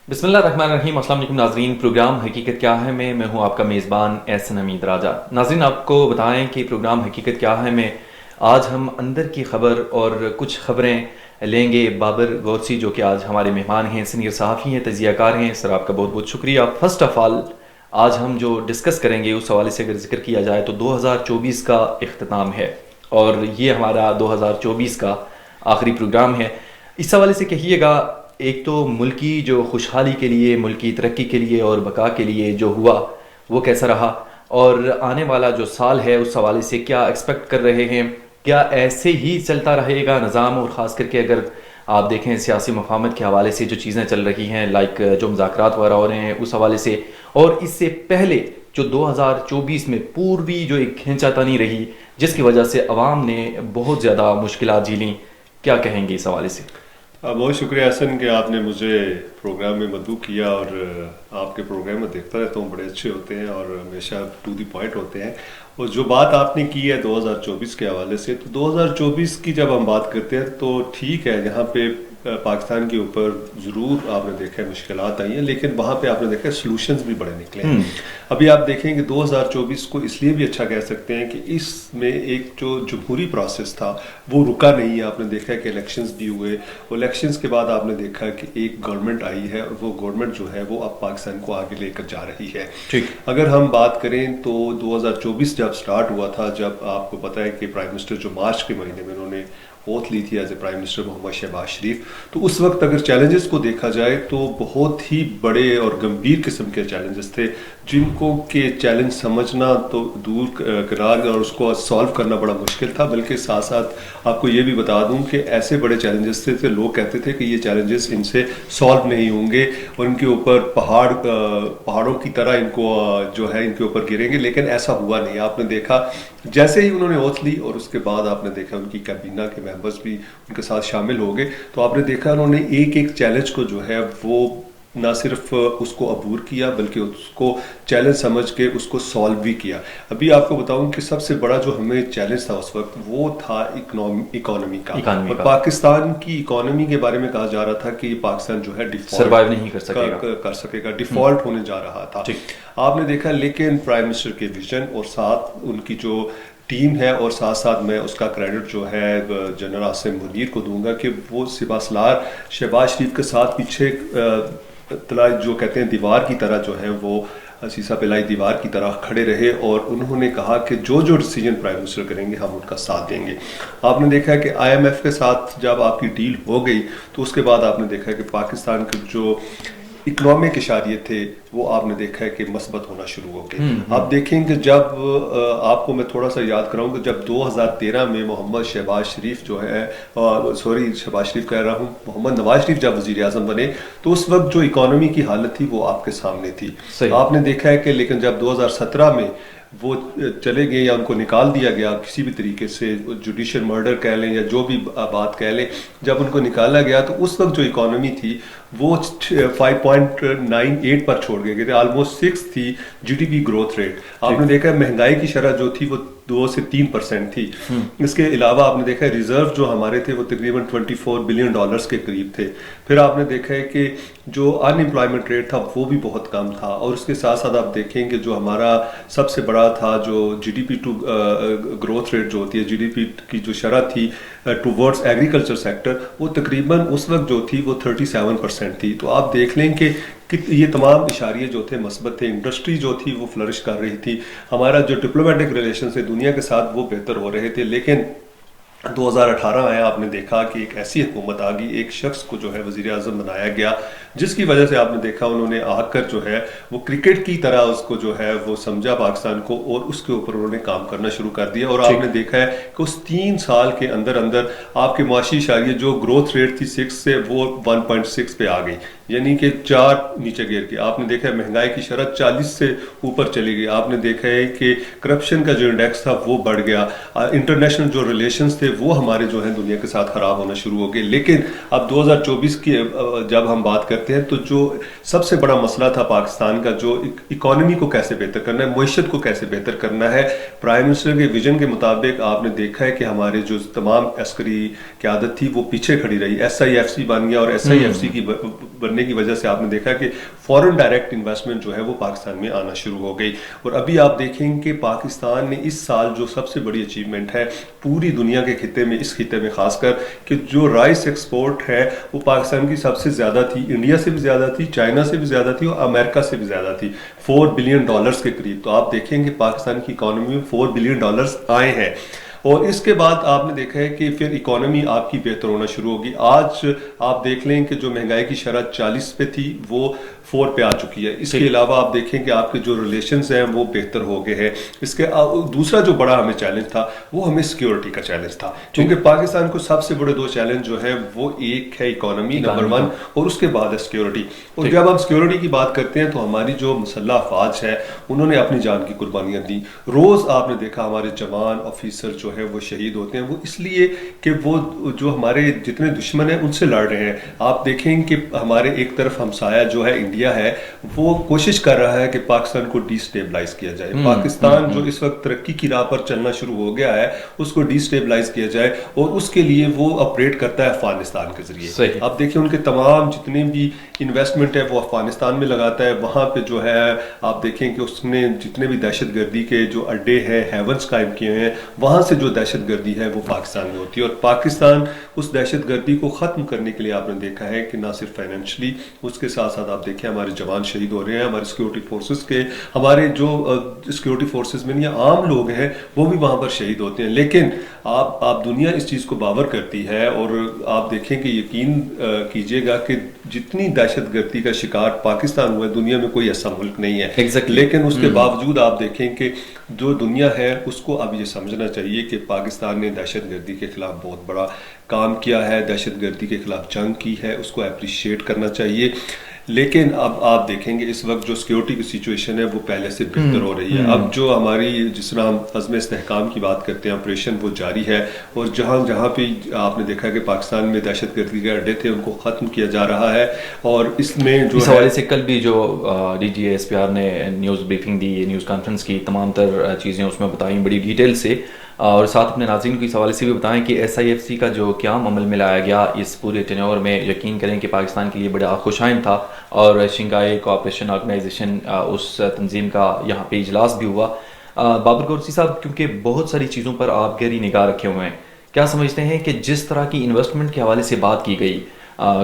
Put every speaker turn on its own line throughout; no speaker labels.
बिस्मिल्लाहिर्रहमानिर्रहीम। अस्सलाम वालेकुम नाज़रीन। प्रोग्राम हकीकत क्या है में मैं हूं आपका मेज़बान एहसन हमीद राजा। नाज़रीन, आपको बताएं कि प्रोग्राम हकीकत क्या है में आज हम अंदर की खबर और कुछ खबरें लेंगे बाबर गौरसी, जो कि आज हमारे मेहमान हैं, सीनियर सहाफ़ी हैं, तजियाकार हैं। सर, आपका बहुत बहुत शुक्रिया। फ़र्स्ट ऑफ़ ऑल, आज हम जो डिस्कस करेंगे उस हवाले से अगर जिक्र किया जाए तो 2024 का इख्तिताम है और ये हमारा 2024 का आखिरी प्रोग्राम है। इस हवाले से कहिएगा, एक तो मुल्की जो खुशहाली के लिए, मुल्की तरक्की के लिए और बका के लिए जो हुआ वो कैसा रहा, और आने वाला जो साल है उस हवाले से क्या एक्सपेक्ट कर रहे हैं। क्या ऐसे ही चलता रहेगा निज़ाम, और ख़ास करके अगर आप देखें सियासी मफाहमत के हवाले से जो चीज़ें चल रही हैं, लाइक जो मुज़ाकरात वगैरह हो रहे हैं उस हवाले से, और इससे पहले जो 2024 में पूर्वी जो एक खींचातानी रही जिसकी वजह से अवाम ने बहुत ज़्यादा मुश्किलात झेलीं, क्या कहेंगे इस हवाले से?
बहुत शुक्रिया हसन कि आपने मुझे प्रोग्राम में मदऊ किया। और आपके प्रोग्राम में देखता रहता हूँ, बड़े अच्छे होते हैं और हमेशा टू द पॉइंट होते हैं। और जो बात आपने की है 2024 के हवाले से, तो 2024 की जब हम बात करते हैं तो ठीक है, यहाँ पे पाकिस्तान के ऊपर ज़रूर आपने देखा है मुश्किलात आई हैं, लेकिन वहाँ पे आपने देखा है सॉल्यूशंस भी बड़े निकले हैं। अभी आप देखेंगे 2024 को इसलिए भी अच्छा कह सकते हैं कि इसमें एक जो जमहूरी प्रोसेस था वो रुका नहीं है। आपने देखा है कि इलेक्शंस भी हुए, इलेक्शंस के बाद आपने देखा कि एक गवर्नमेंट आई है और वो गवर्नमेंट जो है वो अब पाकिस्तान को आगे लेकर जा रही है।
ठीक,
अगर हम बात करें तो 2024 जब स्टार्ट हुआ था, जब आपको पता है कि प्राइम मिनिस्टर जो मार्च के महीने में उन्होंने ओथ ली थी as a prime minister Mohammad Shahbaz Sharif, तो उस वक्त अगर चैलेंजेस को देखा जाए तो बहुत ही बड़े और गंभीर किस्म के चैलेंजेस थे, जिनको के चैलेंज समझना तो दूर करार और उसको सॉल्व करना बड़ा मुश्किल था। बल्कि साथ साथ आपको ये भी बता दूं कि ऐसे बड़े चैलेंजेस थे लोग कहते थे कि ये चैलेंजेस इनसे सॉल्व नहीं होंगे और इनके ऊपर पहाड़ों की तरह इनको जो है इनके ऊपर गिरेंगे, लेकिन ऐसा हुआ नहीं। आपने देखा जैसे ही उन्होंने ओथ ली और उसके बाद आपने देखा उनकी कैबिना के मेंबर्स भी उनके साथ शामिल हो गए, तो आपने देखा उन्होंने एक एक चैलेंज को जो है वो ना सिर्फ उसको अबूर किया बल्कि उसको चैलेंज समझ के उसको सॉल्व भी किया। अभी आपको बताऊं कि सबसे बड़ा जो हमें चैलेंज था उस वक्त वो था इकोनॉमी का। और पाकिस्तान की इकोनॉमी के बारे में कहा जा रहा था कि पाकिस्तान जो है डिफॉल्ट
सर्वाइव नहीं कर
सकेगा, डिफॉल्ट होने जा रहा था। आपने देखा लेकिन प्राइम मिनिस्टर के विजन और साथ उनकी जो टीम है, और साथ साथ मैं उसका क्रेडिट जो है जनरल आसिम मुनीर को दूंगा कि वो सिपासलार शहबाज शरीफ के साथ पीछे तलाई जो कहते हैं दीवार की तरह जो है वो सीसा पिलाई दीवार की तरह खड़े रहे, और उन्होंने कहा कि जो जो डिसीजन प्राइम मिनिस्टर करेंगे हम उनका साथ देंगे। आपने देखा है कि IMF के साथ जब आपकी डील हो गई तो उसके बाद आपने देखा है कि पाकिस्तान के जो इकोनॉमिक इशारे थे वो आपने देखा है कि मस्बत होना शुरू हो गए। आप देखेंगे जब आपको मैं थोड़ा सा याद कराऊंगा, जब 2013 में मोहम्मद शहबाज शरीफ जो है शहबाज शरीफ कह रहा हूँ मोहम्मद नवाज शरीफ जब वजीर आजम बने, तो उस वक्त जो इकोनॉमी की हालत थी वो आपके सामने थी। आपने देखा है कि लेकिन जब 2017 में वो चले गए या उनको निकाल दिया गया किसी भी तरीके से, जुडिशियल मर्डर कह लें या जो भी बात कह लें, जब उनको निकाला गया तो उस वक्त जो इकोनॉमी थी वो 5.98 पर छोड़ गए थे, ऑलमोस्ट 6 थी GDP ग्रोथ रेट। आपने देखा है महंगाई की शरह जो थी वो 2 से 3% थी। इसके अलावा आपने देखा है रिजर्व जो हमारे थे वो तकरीबन $24 बिलियन के करीब थे। फिर आपने देखा है कि जो अनएम्प्लॉयमेंट रेट था वो भी बहुत कम था, और उसके साथ साथ आप देखेंगे जो हमारा सबसे बड़ा था जो GDP टू ग्रोथ रेट जो होती है, GDP की जो शरह थी टूवर्ड्स एग्रीकल्चर सेक्टर, वो तकरीबन उस वक्त जो थी वो 37% थी। तो आप देख लें कि ये तमाम इशारे जो थे मस्बत थे, इंडस्ट्री जो थी वो फ्लरिश कर रही थी, हमारा जो डिप्लोमेटिक रिलेशन है दुनिया के साथ वो बेहतर हो रहे थे। लेकिन 2018 आया, आपने देखा कि एक ऐसी हुकूमत आ गई, एक शख्स को जो है वजीर आजम बनाया गया, जिसकी वजह से आपने देखा उन्होंने आकर जो है वो क्रिकेट की तरह उसको जो है वो समझा पाकिस्तान को, और उसके ऊपर उन्होंने काम करना शुरू कर दिया। और आपने देखा है कि उस 3 साल के अंदर अंदर आपके माशी इशारे जो ग्रोथ रेट थी 6 से वो 1.6 पे आ गई, यानी कि 4 नीचे गिर के। आपने देखा है महंगाई की शरह 40 से ऊपर चली गई। आपने देखा है कि करप्शन का जो इंडेक्स था वो बढ़ गया, इंटरनेशनल जो रिलेशंस थे वो हमारे जो है दुनिया के साथ खराब होना शुरू हो गए। लेकिन अब 2024 की जब हम बात करते करते हैं तो जो सबसे बड़ा मसला था पाकिस्तान का, जो इकोनॉमी को कैसे बेहतर करना है, मईशत को कैसे बेहतर करना है, प्राइम मिनिस्टर के विजन के मुताबिक आपने देखा है कि हमारे जो तमाम अस्करी क़यादत थी वो पीछे खड़ी रही। SIFC बन गया और SIFC की बनने की वजह से आपने देखा कि फॉरेन डायरेक्ट इन्वेस्टमेंट जो है वो पाकिस्तान में आना शुरू हो गई। और अभी आप देखेंगे कि पाकिस्तान ने इस साल जो सबसे बड़ी अचीवमेंट है पूरी दुनिया के खिते में, इस खिते में खासकर, कि जो राइस एक्सपोर्ट है वो पाकिस्तान की सबसे ज़्यादा थी, इंडिया से भी ज़्यादा थी, चाइना से भी ज़्यादा थी और अमेरिका से भी ज़्यादा थी, $4 बिलियन के करीब। तो आप देखेंगे पाकिस्तान की इकोनॉमी में $4 बिलियन आए हैं। और इसके बाद आपने देखा है कि फिर इकोनॉमी आपकी बेहतर होना शुरू होगी। आज आप देख लें कि जो महंगाई की शरह 40 पे थी वो 4 पे आ चुकी है। इसके अलावा आप देखें कि आपके जो रिलेशंस हैं वो बेहतर हो गए हैं। इसके दूसरा जो बड़ा हमें चैलेंज था वो हमें सिक्योरिटी का चैलेंज था, क्योंकि पाकिस्तान को सबसे बड़े 2 चैलेंज जो है वो एक है इकोनॉमी नंबर 1 और उसके बाद है सिक्योरिटी। और जब हम सिक्योरिटी की बात करते हैं तो हमारी जो मुसल्लह अफवाज है उन्होंने अपनी जान की कुर्बानियां दी। रोज आपने देखा हमारे जवान ऑफिसर जो है वो शहीद होते हैं, वो इसलिए कि वो जो हमारे जितने दुश्मन हैं उनसे लड़ रहे हैं। आप देखें कि हमारे एक तरफ हमसाया जो है इंडिया है वो कोशिश कर रहा है कि पाकिस्तान को डिस्टेबलाइज किया जाए। पाकिस्तान जो इस वक्त तरक्की की राह पर चलना शुरू हो गया है उसको डिस्टेबलाइज किया जाए और उसके लिए वो ऑपरेट करता है अफगानिस्तान के जरिए। आप देखिए उनके तमाम जितने भी इन्वेस्टमेंट है वो अफगानिस्तान में लगाता है। वहां पे जो है आप देखें कि उसने जितने भी दहशतगर्दी के जो अड्डे हैं, हेवंस कायम किए हैं, वहां से जो दहशतगर्दी है वो पाकिस्तान में होती है। और पाकिस्तान उस दहशतगर्दी को ख़त्म करने के लिए आपने देखा है कि ना सिर्फ फाइनेंशियली, उसके साथ साथ आप देखें हमारे जवान शहीद हो रहे हैं, हमारे सिक्योरिटी फोर्सेस के, हमारे जो सिक्योरिटी फोर्सेस में या आम लोग हैं वो भी वहाँ पर शहीद होते हैं। लेकिन आप दुनिया इस चीज़ को बावर करती है और आप देखें कि यकीन कीजिएगा कि जितनी दहशतगर्दी का शिकार पाकिस्तान हुआ है दुनिया में कोई ऐसा मुल्क नहीं है। लेकिन उसके बावजूद आप देखें कि जो दुनिया है उसको अब ये समझना चाहिए कि पाकिस्तान ने दहशतगर्दी के खिलाफ बहुत बड़ा काम किया है, दहशतगर्दी के खिलाफ जंग की है, उसको अप्रिशिएट करना चाहिए। लेकिन अब आप देखेंगे इस वक्त जो सिक्योरिटी की सिचुएशन है वो पहले से बेहतर हो रही है। अब जो हमारी जिस तरह हम अज़्म इस्तेहकाम की बात करते हैं ऑपरेशन वो जारी है और जहाँ जहाँ पे आपने देखा कि पाकिस्तान में दहशतगर्दी के अड्डे थे उनको ख़त्म किया जा रहा है। और इसमें जो इस
हवाले से कल भी जो DGSPR ने न्यूज़ ब्रीफिंग दी, न्यूज़ कॉन्फ्रेंस की, तमाम तर चीज़ें उसमें बताई बड़ी डिटेल से, और साथ अपने नाज़रीन को इस हवाले से भी बताएं कि SIFC का जो क़याम अमल में लाया गया इस पूरे टेन्योर में, यकीन करें कि पाकिस्तान के लिए बड़ा खुशाइन था। और शंघाई कोऑपरेशन ऑर्गेनाइजेशन उस तंजीम का यहाँ पे इजलास भी हुआ। बाबर कुरैशी साहब, क्योंकि बहुत सारी चीज़ों पर आप गहरी निगाह रखे हुए हैं, क्या समझते हैं कि जिस तरह की इन्वेस्टमेंट के हवाले से बात की गई,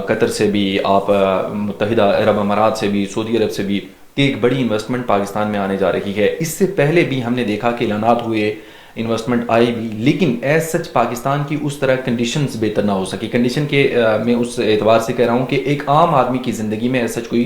कतर से भी, आप मुत्तहिदा अरब अमारात से भी, सऊदी अरब से भी, कि एक बड़ी इन्वेस्टमेंट पाकिस्तान में आने जा रही है। इससे पहले भी हमने देखा कि ऐलानात हुए, इन्वेस्टमेंट आई भी, लेकिन एज सच पाकिस्तान की उस तरह कंडीशंस बेहतर ना हो सकी। कंडीशन के मैं उस एतबार से कह रहा हूँ कि एक आम आदमी की ज़िंदगी में एज सच कोई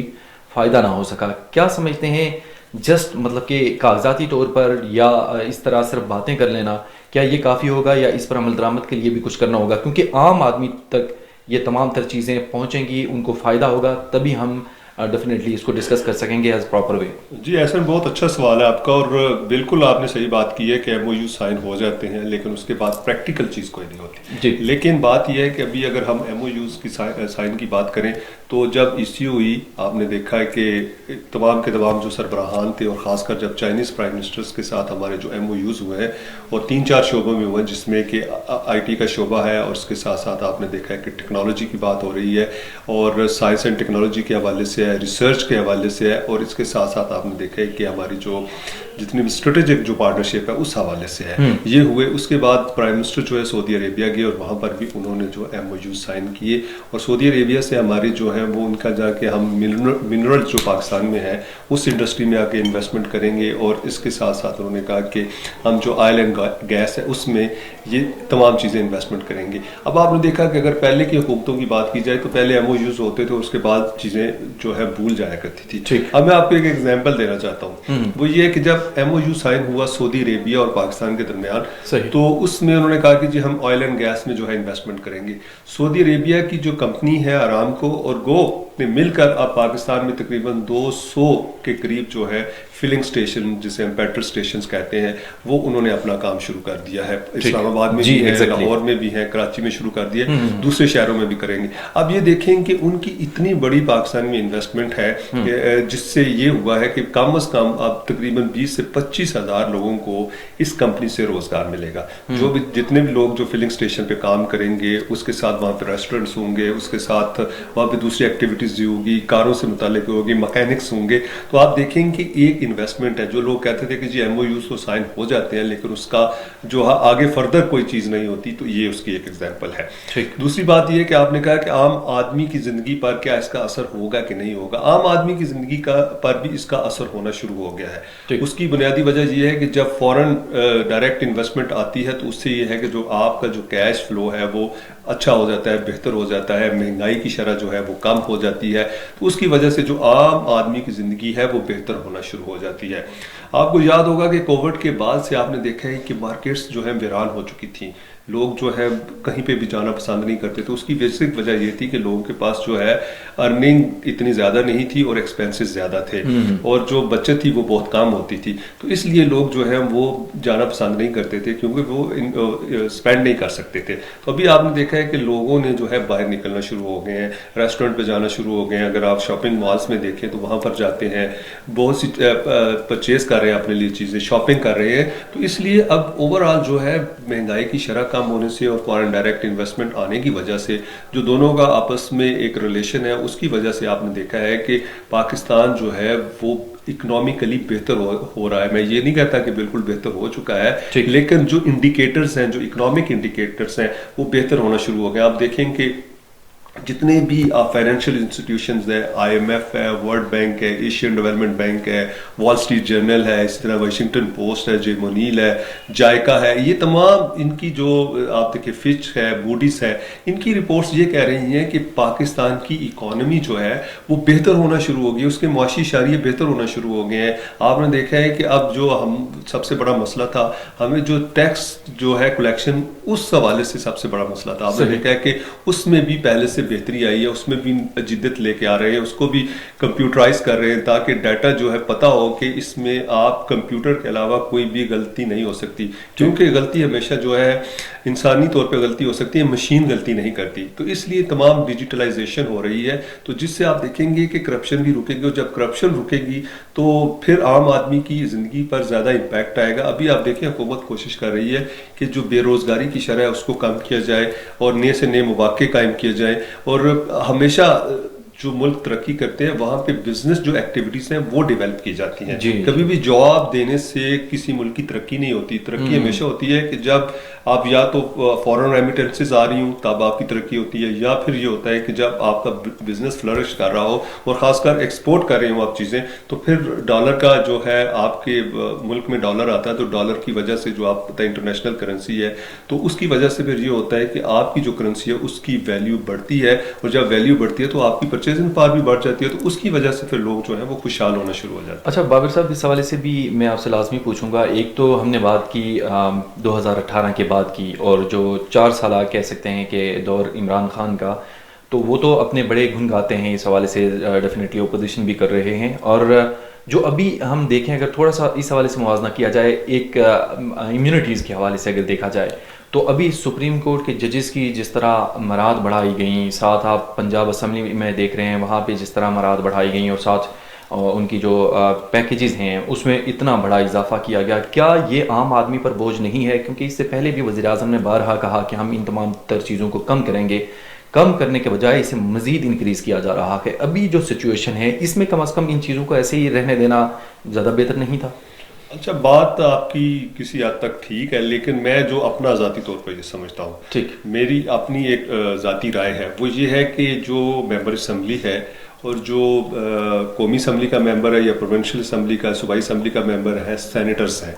फ़ायदा ना हो सका। क्या समझते हैं, जस्ट मतलब कि कागजाती तौर पर या इस तरह सिर्फ बातें कर लेना, क्या ये काफ़ी होगा या इस पर अमल दरामद के लिए भी कुछ करना होगा? क्योंकि आम आदमी तक ये तमाम तर चीज़ें पहुँचेंगी, उनको फ़ायदा होगा, तभी हम डेफिनेटली इसको डिस्कस कर सकेंगे एज प्रॉपर वे।
जी ऐसा बहुत अच्छा सवाल है आपका और बिल्कुल आपने सही बात की है कि MOU साइन हो जाते हैं लेकिन उसके बाद प्रैक्टिकल चीज़ कोई नहीं होती जी। लेकिन बात यह है कि अभी अगर हम MOUs की साइन की बात करें तो जब इश्यू हुई आपने देखा है कि तमाम के तमाम जो सरबराहान थे और ख़ासकर जब चाइनीज़ प्राइम मिनिस्टर्स के साथ हमारे जो MOUs हुए हैं और 3-4 शोबों में हुए हैं, जिसमें कि IT का शोबा है और उसके साथ साथ आपने देखा है कि टेक्नोलॉजी की बात हो रही है और साइंस एंड टेक्नोलॉजी के हवाले से है, रिसर्च के हवाले से है, और इसके साथ साथ आपने देखा है कि हमारी जो जितनी भी स्ट्रेटेजिक जो पार्टनरशिप है उस हवाले से है ये हुए। उसके बाद प्राइम मिनिस्टर जो है सऊदी अरेबिया गए और वहाँ पर भी उन्होंने जो MOU साइन किए और सऊदी अरेबिया से हमारी जो है वो उनका जाके हम मिनरल जो पाकिस्तान में है उस इंडस्ट्री में आके इन्वेस्टमेंट करेंगे और इसके साथ साथ उन्होंने कहा कि हम जो ऑयल एंड गैस है उसमें ये तमाम चीज़ें इन्वेस्टमेंट करेंगे। अब आपने देखा कि अगर पहले की हुकूमतों की बात की जाए तो पहले MOUs होते थे उसके बाद चीज़ें जो है भूल जाया करती थी। अब मैं आपको एक एग्जाम्पल देना चाहता हूँ, वो ये कि जब MOU साइन हुआ सऊदी अरेबिया और पाकिस्तान के दरमियान तो उसमें उन्होंने कहा कि जी हम ऑयल एंड गैस में जो है इन्वेस्टमेंट करेंगे। सऊदी अरेबिया की जो कंपनी है अरामको और गो ने मिलकर अब पाकिस्तान में तकरीबन 200 के करीब जो है फिलिंग स्टेशन, जिसे हम पेट्रोल स्टेशंस कहते हैं, वो उन्होंने अपना काम शुरू कर दिया है। इस्लामाबाद में भी है, लाहौर में भी है, कराची में शुरू कर दिया, दूसरे शहरों में भी करेंगे। अब ये देखें कि उनकी इतनी बड़ी पाकिस्तान में इन्वेस्टमेंट है जिससे ये हुआ है कि कम अज कम अब तकरीबन 20 से 25 हज़ार लोगों को इस कंपनी से रोजगार मिलेगा। जो भी जितने भी लोग जो फिलिंग स्टेशन पे काम करेंगे, उसके साथ वहाँ पे रेस्टोरेंट्स होंगे, उसके साथ वहाँ पे दूसरी एक्टिविटीज होगी, कारों से मुतालिक होगी, मैकेनिक्स होंगे। तो आप देखेंगे कि एक इन्वेस्टमेंट है। जो लोग कहते थे कि जी MOUs तो साइन हो जाते हैं लेकिन उसका जो आगे फर्दर कोई चीज नहीं होती, तो ये उसकी एक एग्जांपल है। दूसरी बात ये कि आपने कहा कि आम आदमी की जिंदगी पर क्या इसका असर होगा कि नहीं होगा। आम आदमी की जिंदगी पर भी इसका असर होना शुरू हो गया है। उसकी बुनियादी वजह यह है कि जब फॉरेन डायरेक्ट इन्वेस्टमेंट आती है तो उससे ये है कि जो आपका जो कैश फ्लो है वो अच्छा हो जाता है, बेहतर हो जाता है, महंगाई की शरह जो है वो कम हो जाती है। तो उसकी वजह से जो आम आदमी की जिंदगी है वो बेहतर होना शुरू हो जाती है। आपको याद होगा कि कोविड के बाद से आपने देखा है कि मार्केट्स जो है वीरान हो चुकी थी। लोग जो है कहीं पे भी जाना पसंद नहीं करते। तो उसकी बेसिक वजह ये थी कि लोगों के पास जो है अर्निंग इतनी ज़्यादा नहीं थी और एक्सपेंसेस ज़्यादा थे और जो बचत थी वो बहुत कम होती थी। तो इसलिए लोग जो है वो जाना पसंद नहीं करते थे क्योंकि वो स्पेंड नहीं कर सकते थे। तो अभी आपने देखा है कि लोगों ने जो है बाहर निकलना शुरू हो गए हैं, रेस्टोरेंट पे जाना शुरू हो गए हैं। अगर आप शॉपिंग मॉल्स में देखें तो वहाँ पर जाते हैं, बहुत सी परचेज कर रहे हैं अपने लिए चीज़ें, शॉपिंग कर रहे हैं। तो इसलिए अब ओवरऑल जो है महंगाई की शरह कम होने से और फॉरेन डायरेक्ट इन्वेस्टमेंट आने की वजह से जो दोनों का आपस में एक रिलेशन है, उसकी वजह से आपने देखा है कि पाकिस्तान जो है वो इकोनॉमिकली बेहतर हो रहा है। मैं ये नहीं कहता कि बिल्कुल बेहतर हो चुका है, लेकिन जो इंडिकेटर्स हैं, जो इकोनॉमिक इंडिकेटर्स हैं, वो बेहतर होना शुरू हो गए। आप देखेंगे जितने भी फाइनेंशियल इंस्टीट्यूशंस है, IMF है, वर्ल्ड बैंक है, एशियन डेवलपमेंट बैंक है, वॉल स्ट्रीट जर्नल है, इसी तरह वाशिंगटन पोस्ट है, जे मोनील है, जायका है, ये तमाम इनकी जो आप देखिए फिच है, मूडीज है, इनकी रिपोर्ट्स ये कह रही हैं कि पाकिस्तान की इकोनॉमी जो है वो बेहतर होना शुरू हो गई, उसके मुआशी इशारे बेहतर होना शुरू हो गए हैं। आपने देखा है कि अब जो हम सबसे बड़ा मसला था, हमें जो टैक्स जो है कलेक्शन, उस हवाले से सबसे बड़ा मसला था। आपने देखा है कि उसमें भी पहले से बेहतरी आई है, उसमें भी जिद्दत लेके आ रहे हैं, उसको भी कंप्यूटराइज कर रहे हैं ताकि डाटा जो है पता हो कि इसमें आप कंप्यूटर के अलावा कोई भी गलती नहीं हो सकती। क्योंकि गलती हमेशा जो है इंसानी तौर पे गलती हो सकती है, मशीन गलती नहीं करती। तो इसलिए तमाम डिजिटलाइजेशन हो रही है, तो जिससे आप देखेंगे कि करप्शन भी रुकेगी और जब करप्शन रुकेगी तो फिर आम आदमी की जिंदगी पर ज़्यादा इम्पैक्ट आएगा। अभी आप देखें हुकूमत कोशिश कर रही है कि जो बेरोज़गारी की शरह है उसको कम किया जाए और नए से नए मौके कायम किए जाए। और हमेशा जो मुल्क तरक्की करते हैं वहाँ पे बिजनेस जो एक्टिविटीज हैं वो डेवलप की जाती हैं। कभी भी जॉब देने से किसी मुल्क की तरक्की नहीं होती। तरक्की हमेशा होती है कि जब आप या तो फॉरेन रेमिटेंसेस आ रही हूँ तब आपकी तरक्की होती है, या फिर ये होता है कि जब आपका बिजनेस फ्लरिश कर रहा हो और खासकर एक्सपोर्ट कर रहे हो आप चीज़ें, तो फिर डॉलर का जो है आपके मुल्क में डॉलर आता है, तो डॉलर की वजह से जो आप पता है इंटरनेशनल करेंसी है, तो उसकी वजह से फिर ये होता है कि आपकी जो करेंसी है उसकी वैल्यू बढ़ती है और जब वैल्यू बढ़ती है तो आपकी परचेजिंग पावर भी बढ़ जाती है। तो उसकी वजह से फिर लोग जो है वो खुशहाल होना शुरू हो जाते हैं।
अच्छा बाबर साहब, इस हवाले से भी मैं आपसे लाजमी पूछूंगा। एक तो हमने बात की 2018 के बाद की, और जो 4 साल कह सकते हैं कि दौर इमरान खान का, तो वो तो अपने बड़े गुण गाते हैं इस हवाले से, डेफिनेटली ओपोजिशन भी कर रहे हैं। और जो अभी हम देखें, अगर थोड़ा सा इस हवाले से मुवाजना किया जाए, एक इम्यूनिटीज़ के हवाले से अगर देखा जाए, तो अभी सुप्रीम कोर्ट के जजेस की जिस तरह मराद बढ़ाई गई, साथ आप पंजाब असम्बली में देख रहे हैं वहाँ पे जिस तरह मराद बढ़ाई गई, और साथ उनकी जो पैकेजेस हैं उसमें इतना बड़ा इजाफा किया गया, क्या ये आम आदमी पर बोझ नहीं है? क्योंकि इससे पहले भी वज़ीर-ए-आज़म ने बारहा कहा कि हम इन तमाम तर चीज़ों को कम करेंगे, कम करने के बजाय इसे मज़ीद इंक्रीज़ किया जा रहा है। अभी जो सिचुएशन है इसमें कम अज़ कम इन चीज़ों को ऐसे ही रहने देना ज़्यादा बेहतर नहीं था?
अच्छा, बात आपकी किसी हद तक ठीक है, लेकिन मैं जो अपना ज़ाती तौर पर ये समझता हूँ,
ठीक,
मेरी अपनी एक ज़ाती राय है, वो ये है कि जो मेंबर असम्बली है और जो कौमी असम्बली का मेंबर है या प्रोविंशियल असम्बली का, सूबाई असम्बली का मेंबर है, सेनेटर्स हैं,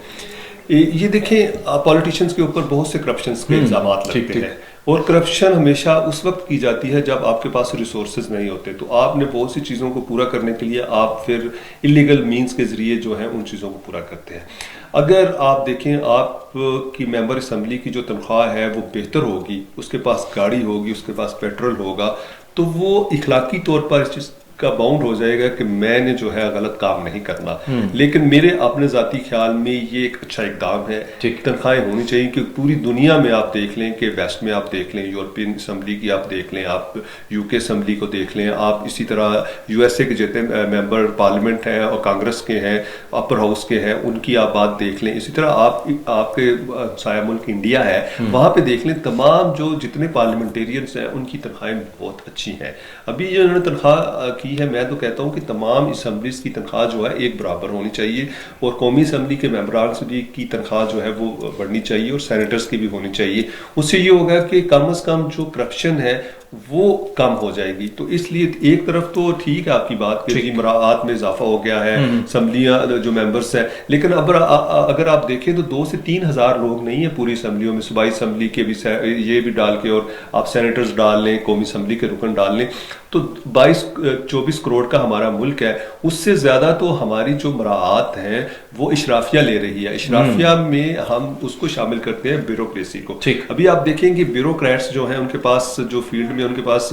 ये देखें पॉलिटिशियंस के ऊपर बहुत से करप्शन के इल्ज़ाम लगते हैं, और करप्शन हमेशा उस वक्त की जाती है जब आपके पास रिसोर्सेज नहीं होते। तो आपने बहुत सी चीज़ों को पूरा करने के लिए आप फिर इलीगल मींस के ज़रिए जो है उन चीज़ों को पूरा करते हैं। अगर आप देखें, आपकी मेंबर असम्बली की जो तनख्वाह है वो बेहतर होगी, उसके पास गाड़ी होगी, उसके पास पेट्रोल होगा, तो वो इखलाकी तौर पर इस चीज का बाउंड हो जाएगा कि मैंने जो है गलत काम नहीं करना। लेकिन मेरे अपने जाती ख्याल में ये एक अच्छा इकदाम है। तनख्वाहें होनी चाहिए कि पूरी दुनिया में आप देख लें कि वेस्ट में आप देख लें, यूरोपियन असम्बली की आप देख लें, आप यूके असम्बली को देख लें, आप इसी तरह यूएसए के जितने मेंबर पार्लियामेंट हैं और कांग्रेस के हैं, अपर हाउस के हैं, उनकी आप बात देख लें। इसी तरह आपके साया मुल्क इंडिया है, वहां पे देख लें तमाम जो जितने पार्लियामेंटेरियंस हैं उनकी तनख्वाहें बहुत अच्छी हैं। अभी जो उन्होंने तनख्वाह की है, मैं तो कहता हूं कि तमाम असम्बलीज की तनख्वाह जो है एक बराबर होनी चाहिए और कौमी असम्बली के मेंबरान की तनख्वाह जो है वो बढ़नी चाहिए और सेनेटर्स की भी होनी चाहिए। उससे ये होगा कि कम से कम जो करप्शन है वो कम हो जाएगी। तो इसलिए एक तरफ तो ठीक है आपकी बात कि जी मराआत में इजाफा हो गया है, असम्बलियां जो मेंबर्स हैं, लेकिन अगर आप देखें तो 2 से 3 हज़ार लोग नहीं है पूरी असम्बलियों में, सूबाई असम्बली के भी ये भी डाल के और आप सेनेटर्स डाल लें, कौमी असम्बली के रुकन डाल लें, तो 22-24 करोड़ का हमारा मुल्क है। उससे ज्यादा तो हमारी जो मराआत है वो इशराफिया ले रही है। इशराफिया में हम उसको शामिल करते हैं ब्यूरोक्रेसी को। अभी आप देखेंगे ब्यूरोक्रेट्स जो हैं उनके पास जो फील्ड में उनके पास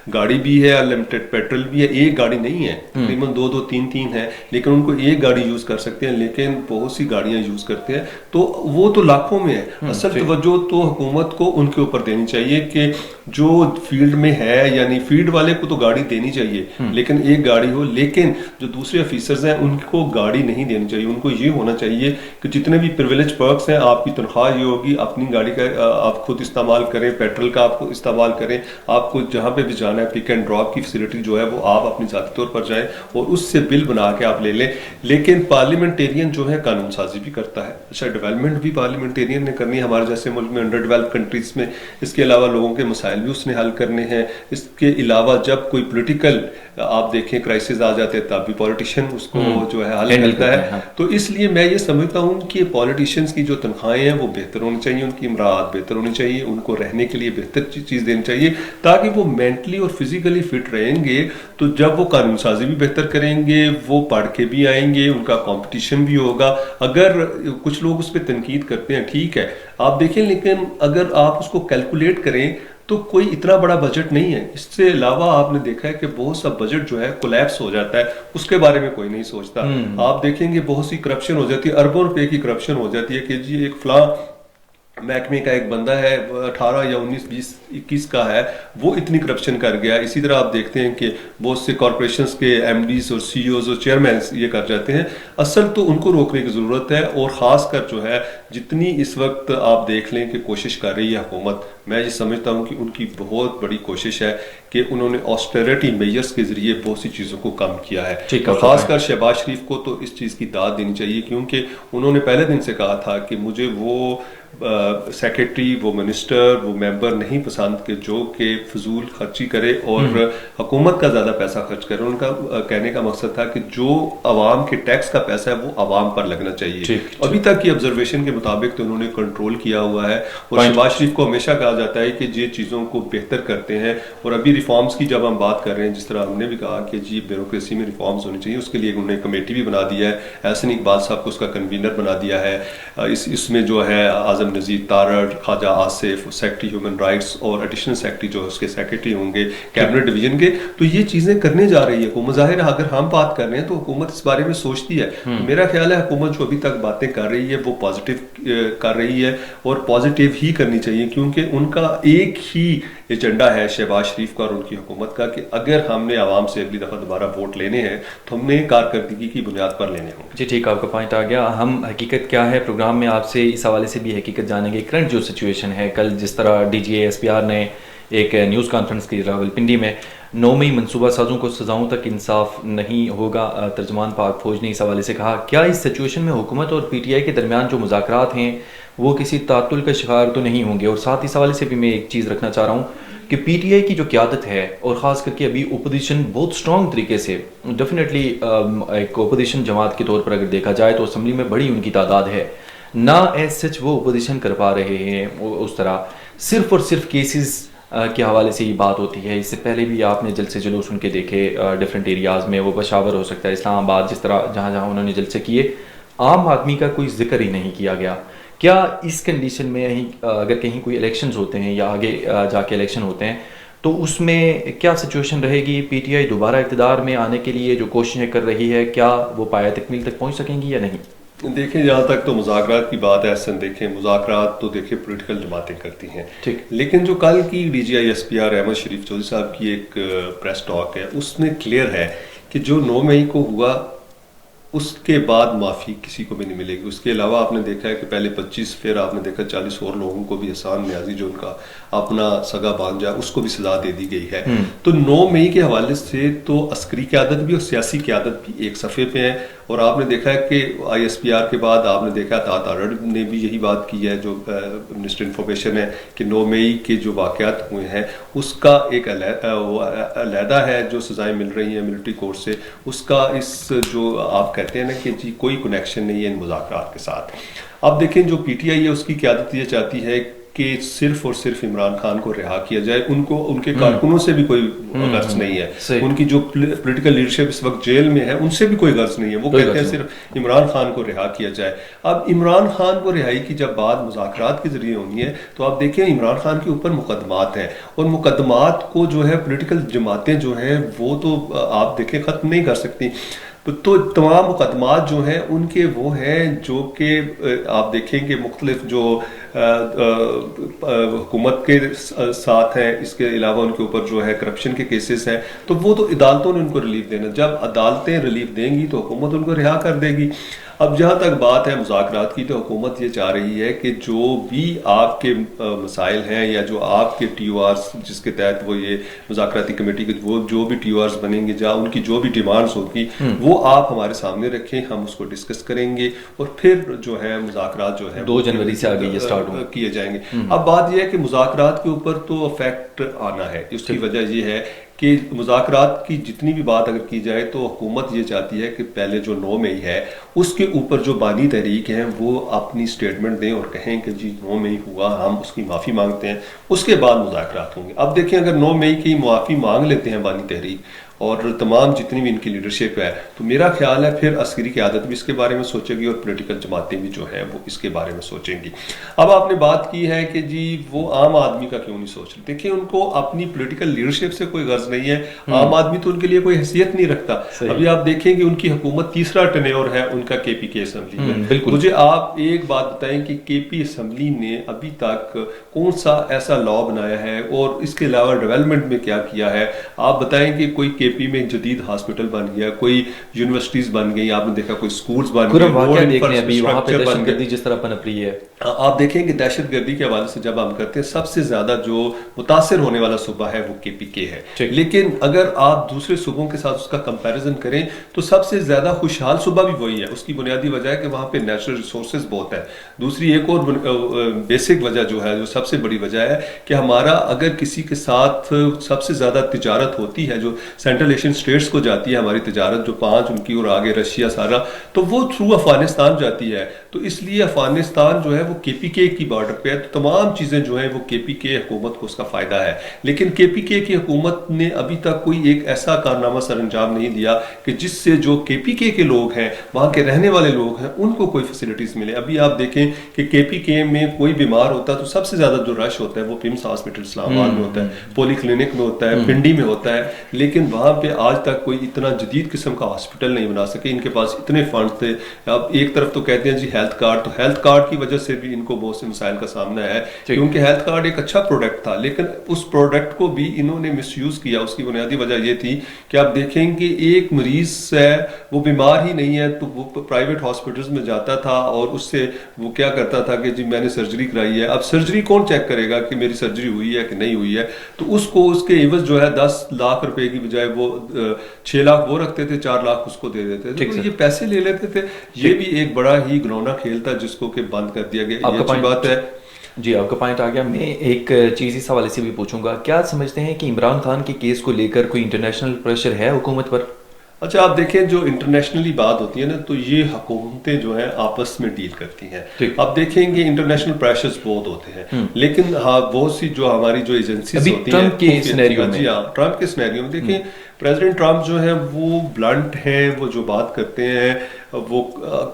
गाड़ी भी है, अनलिमिटेड पेट्रोल भी है, एक गाड़ी नहीं है, तकरीबन 2-2, 3-3 है, लेकिन उनको एक गाड़ी यूज कर सकते हैं, लेकिन बहुत सी गाड़ियां यूज करते हैं। तो वो तो लाखों में है। असल तवज्जो तो हुकूमत को उनके ऊपर देनी चाहिए कि जो फील्ड में है, यानी फील्ड वाले को तो गाड़ी देनी चाहिए, लेकिन एक गाड़ी हो, लेकिन जो दूसरे ऑफिसर्स हैं उनको गाड़ी नहीं देनी चाहिए। उनको ये होना चाहिए कि जितने भी प्रिविलेज पर्क्स हैं, आपकी तनख्वाह ये होगी, अपनी गाड़ी का आप खुद इस्तेमाल करें, पेट्रोल का आप इस्तेमाल करें, आपको जहां पे भी जाना है पिक एंड ड्रॉप की फैसिलिटी जो है वो आप अपनी जाती तौर पर जाएं और उससे बिल बना के आप ले लें। लेकिन पार्लियामेंटेरियन जो है कानून साजी भी करता है। अच्छा, डेवलपमेंट भी पार्लियामेंटेरियन ने करनी है हमारे जैसे मुल्क में, अंडर डेवलप कंट्रीज में। इसके अलावा लोगों के मसाइल भी उसने हल करने हैं। इसके अलावा जब कोई पॉलिटिकल आप देखें क्राइसिस आ जाते हैं तब भी पॉलिटिशियन उसको जो है हल करता है। हाँ। तो इसलिए मैं ये समझता हूँ कि पॉलिटिशियंस की जो तनख्वाहें हैं वो बेहतर होनी चाहिए, उनकी इमरात बेहतर होनी चाहिए, उनको रहने के लिए बेहतर चीज़ देनी चाहिए, ताकि वो मेंटली और फिजिकली फिट रहेंगे। तो जब वो कानून साजी भी बेहतर करेंगे, वो पढ़ के भी आएंगे, उनका कंपटीशन भी होगा। अगर कुछ लोग उस पर तनकीद करते हैं, ठीक है, आप देखें, लेकिन अगर आप उसको कैलकुलेट करें तो कोई इतना बड़ा बजट नहीं है। इससे अलावा आपने देखा है कि बहुत सा बजट जो है कोलैप्स हो जाता है, उसके बारे में कोई नहीं सोचता। आप देखेंगे बहुत सी करप्शन हो जाती है, अरबों रुपए की करप्शन हो जाती है कि जी एक फला महकमे का एक बंदा है, 18 या 19, 20, 21 का है, वो इतनी करप्शन कर गया। इसी तरह आप देखते हैं कि बहुत से कॉरपोरेशंस के एमडीज और सीईओज और चेयरमैन ये कर जाते हैं। असल तो उनको रोकने की ज़रूरत है, और ख़ासकर जो है जितनी इस वक्त आप देख लें कि कोशिश कर रही है हुकूमत, मैं ये समझता हूँ कि उनकी बहुत बड़ी कोशिश है कि उन्होंने ऑस्टेरिटी मेजर्स के जरिए बहुत सी चीज़ों को कम किया है। खासकर शहबाज शरीफ को तो इस चीज़ की दाद देनी चाहिए, क्योंकि उन्होंने पहले दिन से कहा था कि मुझे वो सेक्रेटरी, वो मिनिस्टर, वो मेंबर नहीं पसंद कि जो कि फजूल खर्ची करे और हुकूमत का ज़्यादा पैसा खर्च करे। उनका कहने का मकसद था कि जो अवाम के टैक्स का पैसा है वो अवाम पर लगना चाहिए। अभी तक की ऑब्जर्वेशन के मुताबिक तो उन्होंने कंट्रोल किया हुआ है, और शहबाज शरीफ को हमेशा कहा जाता है कि ये चीज़ों को बेहतर करते हैं। और अभी रिफॉर्म्स की जब हम बात कर रहे हैं, जिस तरह हमने भी कहा कि जी ब्यूरोक्रेसी में रिफॉर्म्स होनी चाहिए, उसके लिए उन्होंने कमेटी भी बना दिया है, एहसन इकबाल साहब को उसका कन्वीनर बना दिया है। इसमें जो है Azam Nazir Tarar, Khawaja Asif, secretary human rights, और एडिशनल सेक्रेटरी जो है उसके सेक्रेटरी होंगे कैबिनेट डिवीजन के। तो ये चीज़ें करने जा रही है हुकूमत। ज़ाहिर है अगर हम बात कर रहे हैं तो हुकूमत इस बारे में सोचती है। तो मेरा ख्याल है हुकूमत जो अभी तक बातें कर रही है वो पॉजिटिव कर रही है, और पॉजिटिव ही करनी चाहिए, क्योंकि उनका एक ही एजेंडा है शहबाज शरीफ का और उनकी हुकूमत का कि अगर हमने आवाम से अगली दफ़ा दोबारा वोट लेने हैं तो हमने कारकर्दगी की बुनियाद पर लेने होंगे।
जी ठीक, आपका पॉइंट आ गया। हम हकीकत क्या है प्रोग्राम में आपसे इस हवाले से भी हकीकत जानेंगे। करंट जो सिचुएशन है, कल जिस तरह DGA SPR ने एक न्यूज़ कॉन्फ्रेंस की रावलपिंडी में 9 मई मनसूबा साजों को सजाओं तक इंसाफ नहीं होगा, तर्जमान पाक फौज ने इस हवाले से कहा। क्या इस सिचुएशन में हुकूमत और PTI के दरमियान जो मुज़ाकरात हैं वो किसी तातुल का शिकार तो नहीं होंगे? और साथ इस हवाले से भी मैं एक चीज़ रखना चाह रहा हूँ कि PTI की जो क़यादत है, और ख़ास करके अभी ओपोजिशन बहुत स्ट्रॉन्ग तरीके से, डेफिनेटली एक ओपोजिशन जमात के तौर पर अगर देखा जाए तो असम्बली में बड़ी उनकी तादाद है, ना एज सच वो ओपोजिशन कर पा रहे हैं उस तरह, सिर्फ और सिर्फ केसेस के हवाले से ही बात होती है। इससे पहले भी आपने जलसे जुलूस उनके देखे डिफरेंट एरियाज़ में, वो पेशावर हो सकता है, इस्लामाबाद, जिस तरह जहाँ जहाँ उन्होंने जलसे किए, आम आदमी का कोई जिक्र ही नहीं किया गया। क्या इस कंडीशन में अगर कहीं कोई इलेक्शंस होते हैं या आगे जाके इलेक्शन होते हैं तो उसमें क्या सिचुएशन रहेगी? पीटीआई दोबारा इक़्तिदार में आने के लिए जो कोशिशें कर रही है, क्या वो पाया तकमील तक पहुँच सकेंगी या नहीं?
देखें, जहाँ तक तो मुज़ाकरात की बात है, ऐसा देखें मुज़ाकरात तो देखें पॉलिटिकल जमातें करती हैं,
ठीक।
लेकिन जो कल की डीजीआई एसपीआर अहमद शरीफ चौधरी साहब की एक प्रेस टॉक है, उसमें क्लियर है कि जो 9 मई को हुआ उसके बाद माफ़ी किसी को भी नहीं मिलेगी। उसके अलावा आपने देखा है कि पहले 25, फिर आपने देखा 40 और लोगों को भी एहसान न्याजी जो उनका अपना सगा भांजा उसको भी सजा दे दी गई है। तो 9 मई के हवाले से तो अस्करी क़यादत भी और सियासी क़यादत भी एक सफ़े पे है। और आपने देखा है कि ISPR के बाद आपने देखा तात आरड़ ने भी यही बात की है, जो मिनिस्टर इंफॉर्मेशन है, कि 9 मई के जो वाक़यात हुए हैं उसका एक अलहदा है जो सज़ाएं मिल रही हैं मिलिट्री कोर्ट से, उसका इस जो आप कहते हैं ना कि जी कोई कनेक्शन नहीं है इन मुज़ाकरात के साथ। अब देखें, जो PTI है उसकी क़यादत ये चाहती है कि सिर्फ और सिर्फ इमरान खान को रिहा किया जाए, उनको उनके कारकुनों से भी कोई गर्ज नहीं है, उनकी जो पॉलिटिकल लीडरशिप इस वक्त जेल में है उनसे भी कोई गर्ज नहीं है, वो कहते हैं सिर्फ इमरान खान को रिहा किया जाए। अब इमरान खान को रिहाई की जब बात मुज़ाकरात के जरिए होनी है तो आप देखें इमरान खान के ऊपर मुकदमात हैं, और मुकदमात को जो है पॉलिटिकल जमातें जो हैं वो तो आप देखें ख़त्म नहीं कर सकती। तो तमाम मुकदमात जो हैं उनके वो हैं जो कि आप देखेंगे मुख्तलिफ जो हुकूमत के साथ हैं, इसके अलावा उनके ऊपर जो है करप्शन के केसेस हैं, तो वो तो अदालतों ने उनको रिलीफ देना, जब अदालतें रिलीफ देंगी तो हुकूमत उनको रिहा कर देगी। अब जहाँ तक बात है मुज़ाकरात की, तो हुकूमत ये चाह रही है कि जो भी आपके मसाइल हैं या जो आपके TORs जिसके तहत वो ये मुज़ाकराती कमेटी के वो जो भी TORs बनेंगे, जहाँ उनकी जो भी डिमांड्स होगी वो आप हमारे सामने रखें, हम उसको डिस्कस करेंगे और फिर जो है मुज़ाकरात जो है
2 जनवरी से आगे ये स्टार्ट
किए जाएंगे। अब बात यह है कि मुज़ाकरात के ऊपर तो इफेक्ट आना है, उसकी वजह यह है कि मुज़ाकरात की जितनी भी बात अगर की जाए तो हुकूमत ये चाहती है कि पहले जो 9 मई है उसके ऊपर जो बानी तहरीक हैं वो अपनी स्टेटमेंट दें और कहें कि जी 9 मई हुआ, हम उसकी माफ़ी मांगते हैं, उसके बाद मुज़ाकरात होंगे। अब देखें, अगर 9 मई की माफ़ी मांग लेते हैं बानी तहरीक और तमाम जितनी भी इनकी लीडरशिप है, तो मेरा ख्याल है फिर अस्करी क़यादत भी इसके बारे में सोचेगी और पॉलिटिकल जमातें भी जो है वो इसके बारे में सोचेंगी। अब आपने बात की है कि जी वो आम आदमी का क्यों नहीं सोच रहे, देखिए उनको अपनी पॉलिटिकल लीडरशिप से कोई गर्ज नहीं है, आम आदमी तो उनके लिए कोई हैसियत नहीं रखता। अभी आप देखेंगे उनकी हुकूमत तीसरा टेन्योर है उनका KPK असम्बली में। मुझे आप एक बात बताएं कि KP असम्बली ने अभी तक कौन सा ऐसा लॉ बनाया है और इसके अलावा डेवलपमेंट में क्या किया है? आप बताएं कि कोई KP में जदीद हॉस्पिटल बन गया, कोई यूनिवर्सिटीज बन गई, आपने देखा कोई स्कूल्स बन गए, जिस तरह पनप रही है। आप देखें कि दहशतगर्दी के हवाले से जब हम करते हैं सबसे ज्यादा जो मुतासिर होने वाला सूबा है वो KPK है, लेकिन अगर आप दूसरे सूबों के साथ उसका कंपैरिजन करें तो सबसे ज्यादा खुशहाल सूबा भी वही है। उसकी बुनियादी वजह है कि वहां पे नेचुरल रिसोर्सेज बहुत है। दूसरी एक और बेसिक वजह जो है, जो सबसे बड़ी वजह है कि हमारा अगर किसी के साथ सबसे ज्यादा तिजारत होती है, जो सेंट्रल एशियन स्टेट्स को जाती है हमारी तिजारत, जो 5 उनकी और आगे रशिया सारा, तो वो थ्रू अफगानिस्तान जाती है। तो इसलिए अफगानिस्तान जो है वो KPK की बॉर्डर पे है, तो तमाम चीज़ें जो है वो KPK हुकूमत को उसका फ़ायदा है। लेकिन KPK की हुकूमत ने अभी तक कोई एक ऐसा कारनामा सर अंजाम नहीं दिया कि जिससे जो KPK के लोग हैं, वहाँ के रहने वाले लोग हैं, उनको कोई फैसिलिटीज़ मिले। अभी आप देखें कि KPK में कोई बीमार होता है तो सबसे ज़्यादा जो रश होता है वो पिम्स हॉस्पिटल इस्लामाबाद में होता है, पोली क्लिनिक में होता है, पिंडी में होता है, लेकिन वहाँ पे आज तक कोई इतना जदीद किस्म का हॉस्पिटल नहीं बना सके। इनके पास इतने फंड थे। अब एक तरफ तो कहते हैं जी हेल्थ कार्ड, तो हेल्थ कार्ड की वजह से भी इनको बहुत से मसाइल का सामना है, क्योंकि हेल्थ कार्ड एक अच्छा प्रोडक्ट था, लेकिन उस प्रोडक्ट को भी इन्होंने मिसयूज किया। उसकी बुनियादी वजह यह थी कि आप देखेंगे एक मरीज है वो बीमार ही नहीं है तो वो प्राइवेट हॉस्पिटल्स में जाता था और उससे वो क्या करता था कि जी मैंने सर्जरी कराई है। अब सर्जरी कौन चेक करेगा कि मेरी सर्जरी हुई है कि नहीं हुई है? तो उसको उसके एवज जो है 10 लाख रुपए की बजाय वो 6 लाख वो रखते थे, 4 लाख उसको दे देते थे, तो ये पैसे ले लेते थे। ये भी एक बड़ा ही घिनौना खेल था जिसको कि बंद कर दिया गया। ये अच्छी बात है
जी, आपका पॉइंट आ गया। मैं एक चीज़ इस हवाले से भी पूछूंगा, क्या समझते हैं कि इमरान खान के केस को लेकर कोई इंटरनेशनल प्रेशर है हुकूमत पर?
अच्छा, आप देखें जो इंटरनेशनली बात होती है ना, तो ये हुकूमतें जो हैं आपस में डील करती हैं। आप देखेंगे इंटरनेशनल प्रेशर्स बहुत होते हैं, लेकिन हाँ बहुत सी जो हमारी जो एजेंसीज होती हैं
ट्रम्प के सिनेरियो में,
जी हाँ, ट्रम्प के सिनेरियो में देखें प्रेसिडेंट ट्रम्प जो है वो ब्लंट हैं, वो जो बात करते हैं वो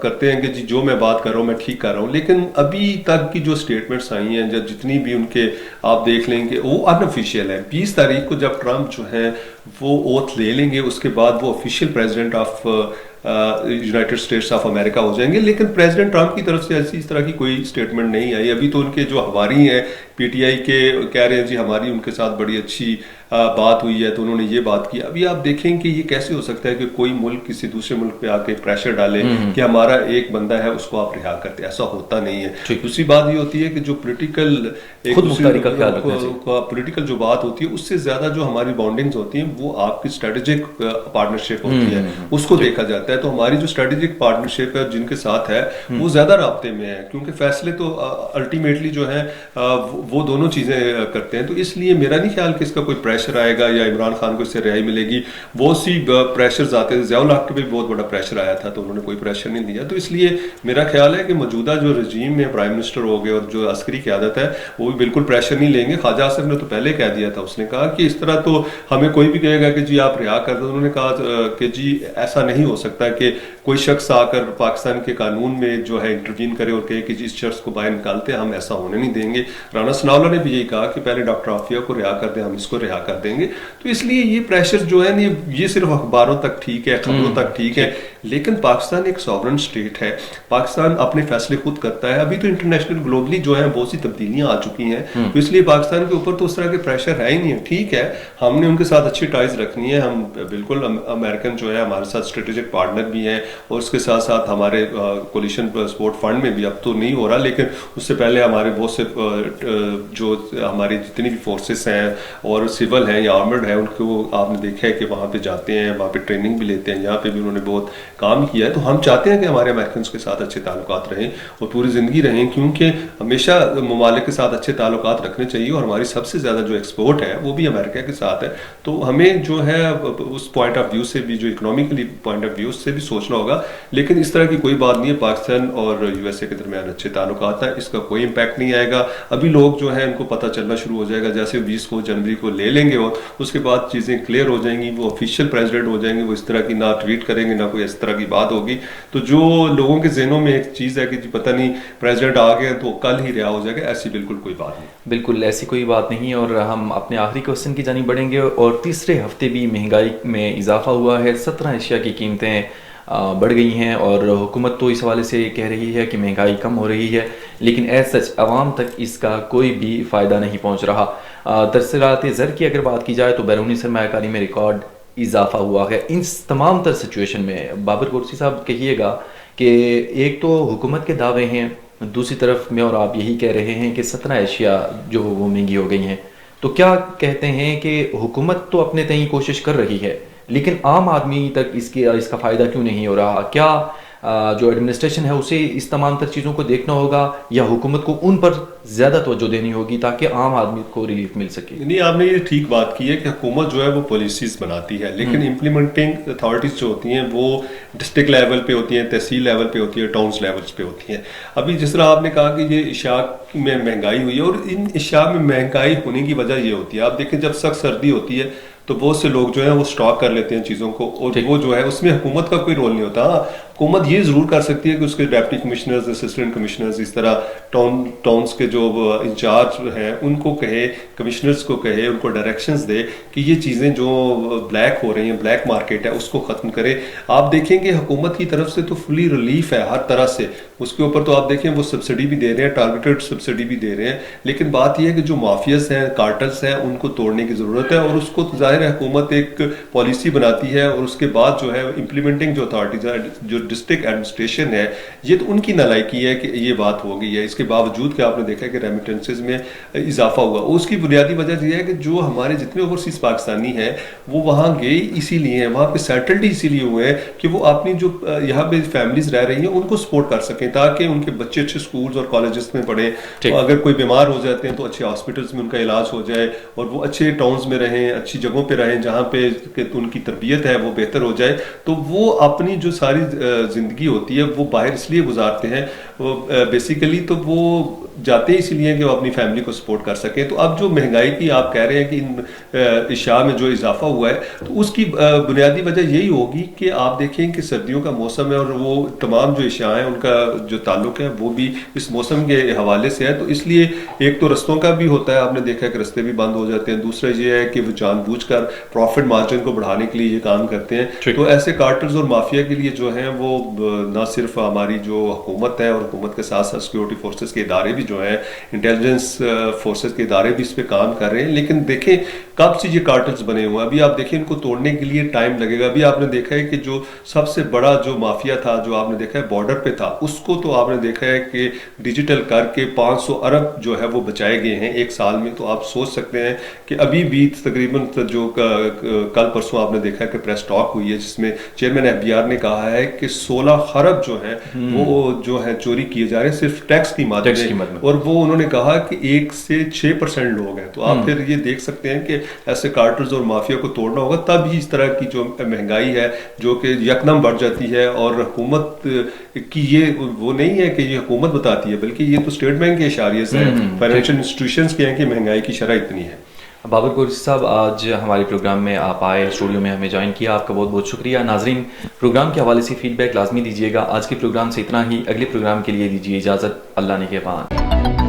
करते हैं कि जी जो मैं बात कर रहा हूँ मैं ठीक कर रहा हूँ, लेकिन अभी तक की जो स्टेटमेंट्स आई हैं, जब जितनी भी उनके आप देख लेंगे वो अनऑफिशियल है। 20 तारीख को जब ट्रंप जो है वो ओथ ले लेंगे, उसके बाद वो official president of United states of America हो जाएंगे। लेकिन प्रेसिडेंट ट्रंप की तरफ से ऐसी इस तरह की कोई स्टेटमेंट नहीं आई अभी। तो उनके जो हमारी हैं पीटीआई के कह रहे हैं जी हमारी उनके साथ बड़ी अच्छी बात हुई है, तो उन्होंने ये बात की। अभी आप देखें कि ये कैसे हो सकता है कि कोई मुल्क किसी दूसरे मुल्क पे आके प्रेशर डाले कि हमारा एक बंदा है उसको आप रिहा करते, ऐसा होता नहीं है। दूसरी बात ये होती है कि जो पोलिटिकल पॉलिटिकल जो बात होती है उससे ज्यादा जो हमारी बॉन्डिंग्स होती हैं वो आपकी स्ट्रेटेजिक पार्टनरशिप होती है, उसको देखा जाता है। तो हमारी जो स्ट्रेटेजिक पार्टनरशिप है जिनके साथ है वो ज्यादा राब्ते में है, क्योंकि फैसले तो अल्टीमेटली जो है वो दोनों चीजें करते हैं। तो इसलिए मेरा नहीं ख्याल कि इसका कोई प्रेशर आएगा या इमरान खान को इससे रिहाई मिलेगी। बहुत सी प्रेशर्स आते थे, ज़ियाउल हक पे भी बहुत बड़ा प्रेशर आया था तो उन्होंने कोई प्रेशर नहीं दिया। तो इसलिए मेरा ख्याल है कि मौजूदा जो रजीम में प्राइम मिनिस्टर हो गए और जो अस्करी क़यादत है वो भी बिल्कुल प्रेशर नहीं लेंगे। ख्वाजा आसिफ ने तो पहले कह दिया था, उसने कहा कि इस तरह तो हमें कोई भी कहेगा कि जी आप रिहा कर दो, उन्होंने कहा कि जी ऐसा नहीं हो सकता कि कोई शख्स आकर पाकिस्तान के कानून में जो है इंटरवीन करे और कहे कि जी इस शख्स को बाहर निकालते हैं, हम ऐसा होने नहीं देंगे। राना सनाउल्लाह ने भी यही कहा कि पहले डॉक्टर आफिया को रिहा कर दें, हम इसको रिहा कर देंगे। तो इसलिए ये प्रेशर जो है ना ये सिर्फ अखबारों तक ठीक है, खबरों तक ठीक है, लेकिन पाकिस्तान एक सॉवरन स्टेट है, पाकिस्तान अपने फैसले खुद करता है। अभी तो इंटरनेशनल ग्लोबली जो है बहुत सी तब्दीलियां आ चुकी हैं, तो इसलिए पाकिस्तान के ऊपर तो उस तरह के प्रेशर है ही नहीं है। ठीक है, हमने उनके साथ अच्छी टाइज रखनी है, हम बिल्कुल अमेरिकन जो है हमारे साथ स्ट्रेटेजिक पार्टनर भी हैं, और उसके साथ साथ हमारे कोलिशन सपोर्ट फंड में भी अब तो नहीं हो रहा, लेकिन उससे पहले हमारे बहुत से जो हमारी जितनी भी फोर्सेस हैं और सिविल हैं या आर्मर्ड है उनको आपने देखा है कि वहाँ पे जाते हैं, वहाँ पे ट्रेनिंग भी लेते हैं, यहाँ पे भी उन्होंने बहुत काम किया है। तो हम चाहते हैं कि हमारे अमेरिकन के साथ अच्छे ताल्लुकात रहें और पूरी ज़िंदगी रहें, क्योंकि हमेशा ममालिक के साथ अच्छे ताल्लुकात रखने चाहिए और हमारी सबसे ज़्यादा जो एक्सपोर्ट है वो भी अमेरिका के साथ है। तो हमें जो है उस पॉइंट ऑफ व्यू से भी, जो इकोनॉमिकली पॉइंट ऑफ व्यू से भी सोचना होगा। लेकिन इस तरह की कोई बात नहीं है, पाकिस्तान और यूएसए के दरमियान अच्छे ताल्लुकात हैं, इसका कोई इम्पैक्ट नहीं आएगा। अभी लोग जो है इनको पता चलना शुरू हो जाएगा, जैसे 20 जनवरी को ले लेंगे और उसके बाद चीज़ें क्लियर हो जाएंगी, वो ऑफिशियल प्रेसिडेंट हो जाएंगे, वो इस तरह की ना ट्वीट करेंगे ना कोई इस तरह की बात होगी। तो जो लोगों के जहनों में एक चीज़ है कि जी पता नहीं प्रेसिडेंट आ गए तो कल ही रिहा हो जाएगा, ऐसी बिल्कुल कोई बात नहीं।
बिल्कुल ऐसी कोई बात नहीं। और हम अपने आखिरी क्वेश्चन की जानिब बढ़ेंगे। और तीसरे हफ्ते भी महंगाई में इजाफा हुआ है, 17 अशिया की कीमतें बढ़ गई हैं और हुकूमत तो इस हवाले से कह रही है कि महंगाई कम हो रही है, लेकिन एज सच आवाम तक इसका कोई भी फ़ायदा नहीं पहुंच रहा। दरअसल ज़र की अगर बात की जाए तो बैरूनी सरमायाकारी में रिकॉर्ड इजाफा हुआ है। इन तमाम तर सिचुएशन में बाबर कुर्सी साहब कहिएगा कि एक तो हुकूमत के दावे हैं, दूसरी तरफ में और आप यही कह रहे हैं कि 17 अशिया जो वो महंगी हो गई हैं, तो क्या कहते हैं कि हुकूमत तो अपने तय कोशिश कर रही है लेकिन आम आदमी तक इसका फ़ायदा क्यों नहीं हो रहा? क्या जो एडमिनिस्ट्रेशन है उसे इस तमाम तर चीज़ों को देखना होगा या हुकूमत को उन पर ज़्यादा तवज्जो देनी होगी ताकि आम आदमी को रिलीफ मिल सके?
नहीं, आपने ये ठीक बात की है कि हुकूमत जो है वो पॉलिसीज़ बनाती है, लेकिन इम्प्लीमेंटिंग अथॉरिटीज़ जो होती हैं वो डिस्ट्रिक्ट लेवल पे होती हैं, तहसील लेवल पे होती है, टाउन्स लेवल्स पे होती हैं। अभी जिस तरह आपने कहा कि ये इशा में महंगाई हुई है, और इन इशा में महंगाई होने की वजह ये होती है, आप देखें जब सख्त सर्दी होती है तो बहुत से लोग जो है वो स्टॉक कर लेते हैं चीज़ों को, और वो जो है उसमें हुकूमत का कोई रोल नहीं होता। हुकूमत ये ज़रूर कर सकती है कि उसके डिप्टी कमिश्नर्स, असिस्टेंट कमिश्नर्स, इस तरह टाउन्स के जो इंचार्ज हैं उनको कहे, कमिश्नर्स को कहे, उनको डायरेक्शंस दे कि ये चीज़ें जो ब्लैक हो रही हैं, ब्लैक मार्केट है, उसको ख़त्म करे। आप देखेंगे हुकूमत की तरफ से तो फुली रिलीफ है हर तरह से, उसके ऊपर तो आप देखें वो सब्सिडी भी दे रहे हैं, टारगेटेड सब्सिडी भी दे रहे हैं। लेकिन बात यह है कि जो माफियाज हैं, कार्टल्स हैं, उनको तोड़ने की ज़रूरत है, और उसको जाहिर है हुकूमत एक पॉलिसी बनाती है और उसके बाद जो है इम्प्लीमेंटिंग जो अथॉरिटीज है, जो डिस्ट्रिक्ट एडमिनिस्ट्रेशन है, ये तो उनकी नालायकी है कि ये बात हो गई है। इसके बावजूद कि आपने देखा कि रेमिटेंसेज में इजाफा हुआ, उसकी बुनियादी वजह यह है कि जो हमारे जितने ओवरसीज पाकिस्तानी हैं वो वहाँ गए इसीलिए हैं, वहाँ पे सेटल्ड इसीलिए हुए हैं कि वो अपनी जो यहाँ पे फैमिलीज रह रही हैं उनको सपोर्ट कर सकें, ताकि उनके बच्चे अच्छे स्कूल्स और कॉलेजेस में पढ़ें, तो अगर कोई बीमार हो जाते हैं तो अच्छे हॉस्पिटल्स में उनका इलाज हो जाए, और वो अच्छे टाउन्स में रहें, अच्छी जगहों पे रहें जहाँ पे उनकी तरबियत है वो बेहतर हो जाए। तो वो अपनी जो सारी ज़िंदगी होती है वो बाहर इसलिए गुजारते हैं वो बेसिकली, तो वो जाते ही इसलिए हैं कि वो अपनी फैमिली को सपोर्ट कर सकें। तो अब जो महंगाई की आप कह रहे हैं कि इन इशा में जो इजाफा हुआ है, तो उसकी बुनियादी वजह यही होगी कि आप देखें कि सर्दियों का मौसम है और वो तमाम जो इशा हैं उनका जो ताल्लुक है वो भी इस मौसम के हवाले से है। तो इसलिए एक तो रस्तों का भी होता है, आपने देखा है कि रस्ते भी बंद हो जाते हैं। दूसरा ये है कि वो जानबूझकर प्रॉफिट मार्जिन को बढ़ाने के लिए ये काम करते हैं। तो ऐसे कार्टल्स और माफिया के लिए जो है वो न सिर्फ हमारी जो हुकूमत है और हुकूमत के साथ साथ सिक्योरिटी फोर्सेस के इदारे भी जो हैं, इंटेलिजेंस फोर्सेस के इदारे भी इस पर काम कर रहे हैं। लेकिन देखें कब से ये कार्टल्स बने हुए हैं, अभी आप देखें इनको तोड़ने के लिए टाइम लगेगा। अभी आपने देखा है कि जो सबसे बड़ा जो माफिया था, जो आपने देखा है बॉर्डर पे था, उसको तो आपने देखा है कि डिजिटल करके 500 अरब जो है वो बचाए गए हैं एक साल में। तो आप सोच सकते हैं कि अभी भी तकरीबन जो कल परसों आपने देखा है कि प्रेस टॉक हुई है जिसमें चेयरमैन एफबीआर ने कहा है कि 16 खरब जो है वो जो है चोरी किए जा रहे हैं सिर्फ टैक्स की मद में। और वो उन्होंने कहा कि 1 से 6% लोग हैं। तो आप फिर ये देख सकते हैं कि ऐसे कार्टल्स और माफिया को तोड़ना होगा, तब ही इस तरह की जो महंगाई है जो कि यकदम बढ़ जाती है। और हुकूमत की ये वो नहीं है कि ये हुकूमत बताती है, बल्कि ये तो स्टेट बैंक के इशारे से है, फाइनेंशियल इंस्टीट्यूशंस के हैं कि महंगाई की शरह इतनी है।
बाबर कुरैशी साहब, आज हमारे प्रोग्राम में आप आए, स्टूडियो में हमें ज्वाइन किया, आपका बहुत बहुत शुक्रिया। नाजरीन, प्रोग्राम के हवाले से फीडबैक लाजमी दीजिएगा। आज के प्रोग्राम से इतना ही, अगले प्रोग्राम के लिए दीजिए इजाज़त। अल्लाह ने के पान।